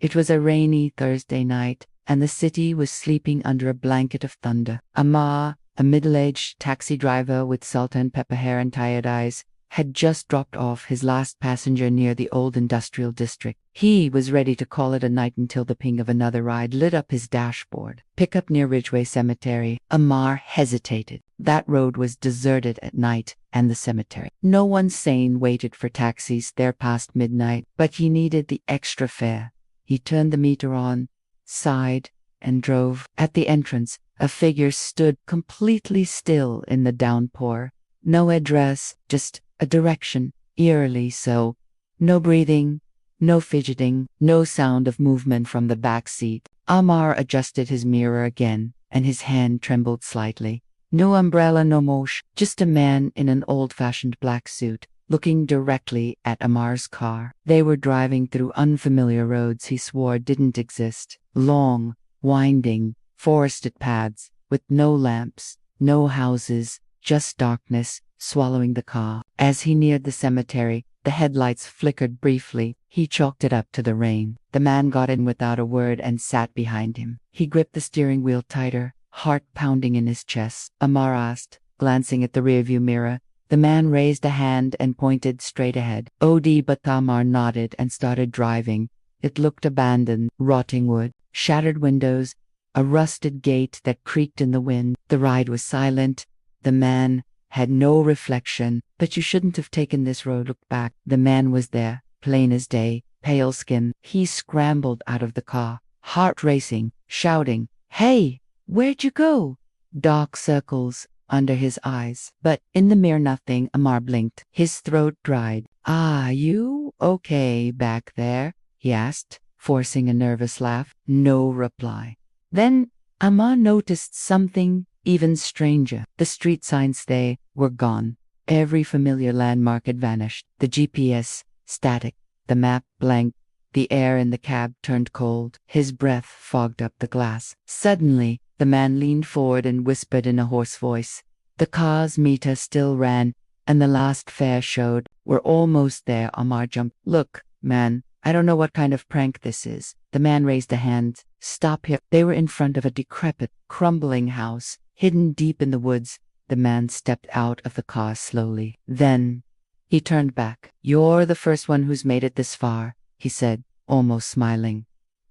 It was a rainy Thursday night, and the city was sleeping under a blanket of thunder. Amar, a middle-aged taxi driver with salt and pepper hair and tired eyes, had just dropped off his last passenger near the old industrial district. He was ready to call it a night until the ping of another ride lit up his dashboard. Pick up near Ridgeway Cemetery. Amar hesitated. That road was deserted at night, and the cemetery. No one sane waited for taxis there past midnight, but he needed the extra fare. He turned the meter on, sighed, and drove. At the entrance, a figure stood completely still in the downpour. No address, just a direction, eerily so. No breathing, no fidgeting, no sound of movement from the back seat. Amar adjusted his mirror again, and his hand trembled slightly. No umbrella, no mosh, just a man in an old-fashioned black suit, looking directly at Amar's car. They were driving through unfamiliar roads he swore didn't exist. Long, winding, forested paths, with no lamps, no houses, just darkness, swallowing the car. As he neared the cemetery, the headlights flickered briefly. He chalked it up to the rain. The man got in without a word and sat behind him. He gripped the steering wheel tighter, heart pounding in his chest. Amar asked, glancing at the rearview mirror. The man raised a hand and pointed straight ahead. But Amar nodded and started driving. It looked abandoned, rotting wood, shattered windows, a rusted gate that creaked in the wind. The ride was silent. The man had no reflection. But you shouldn't have taken this road. Look back. The man was there, plain as day, pale skin. He scrambled out of the car, heart racing, shouting, "Hey, where'd you go?" Dark circles under his eyes. But in the mirror nothing. Amar blinked. His throat dried. You okay back there?" he asked, forcing a nervous laugh. No reply. Then Amar noticed something even stranger. The street signs, they were gone. Every familiar landmark had vanished. The GPS, static. The map, blank. The air in the cab turned cold. His breath fogged up the glass. Suddenly, the man leaned forward and whispered in a hoarse voice. The car's meter still ran, and the last fare showed. "We're almost there." Amar jumped. "Look, man, I don't know what kind of prank this is." The man raised a hand. "Stop here." They were in front of a decrepit, crumbling house, hidden deep in the woods. The man stepped out of the car slowly. Then he turned back. "You're the first one who's made it this far," he said, almost smiling.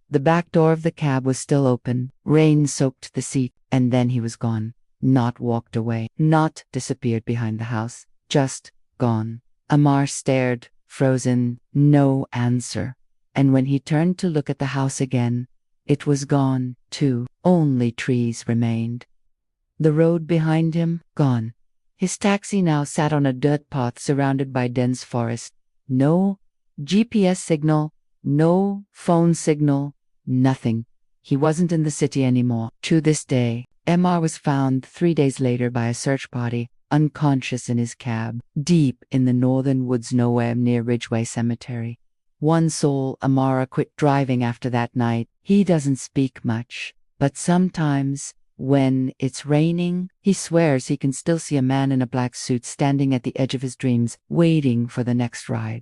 The back door of the cab was still open. Rain soaked the seat, and then he was gone. Not walked away, not disappeared behind the house, just gone. Amar stared, frozen, no answer. And when he turned to look at the house again, it was gone, too. Only trees remained. The road behind him, gone. His taxi now sat on a dirt path surrounded by dense forest. No GPS signal, no phone signal, nothing. He wasn't in the city anymore. To this day, Amar was found 3 days later by a search party, unconscious in his cab, deep in the northern woods nowhere near Ridgeway Cemetery. One soul. Amar quit driving after that night. He doesn't speak much, but sometimes, when it's raining, he swears he can still see a man in a black suit standing at the edge of his dreams, waiting for the next ride.